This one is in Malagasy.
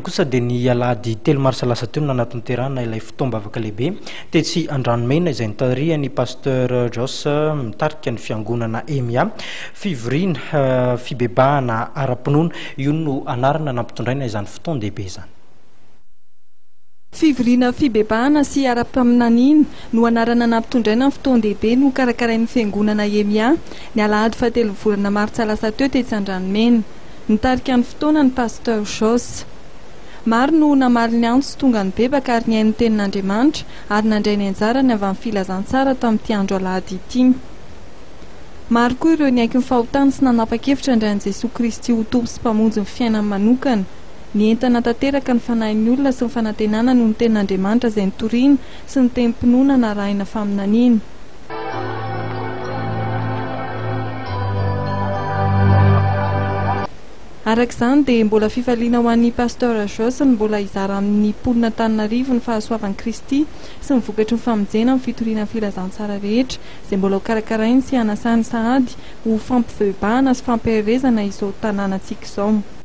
kosa dia ny alahady 3 marsa lasa teo no nanatanterahana ilay fotoam-bavaka lehibe tetsy Andranomena izay nitarihany pasteur Jos mitarika ny fiangonana EMIA fivoriana fibebahana ara-pinoana io no anarana nampitondraina izany fotoan-dehibe izany. Fivoriana fibebahana sy ara-paminaniana no anarana nampitondraina ny fotoan-dehibe no karakarain'ny fiangonana EMIA ny alahady 3 volana martsa lasa teo tetsy Andranomena. Nitarika ny fotoana ny pasteur Jos. Maro no namaly ny antso tonga ny bebaka ary niaino ny tenin'Andriamanitra ary nandray ny anjarany avy amin'ny filazantsara tamin'ity andro alahady ity. Maro koa ireo niaiky ny fahotany sy nanapa-kevitra andran'i Jesosy Kristy ho tompo sy mpamonjy ny fiainany manokana. Ny entana tanteraka ny fanahin'ny olona sy ny fanantenana noho ny tenin'Andriamanitra izay nitoriana sy ny tenim-pinoana narahina faminaniana. Arak'izany dia mbola fifaliana ho an'ny pasteur Jos ny mbola hizara amin'ny mponina Antananarivo ny fahasoavan'i Kristy sy ny vokatry ny famonjena amin'ny fitoriana filazantsara rehetra izay mbola ho karakarainy sy hanasany sahady ho fampivebahana sy fampiherezana izao tanànantsika izao.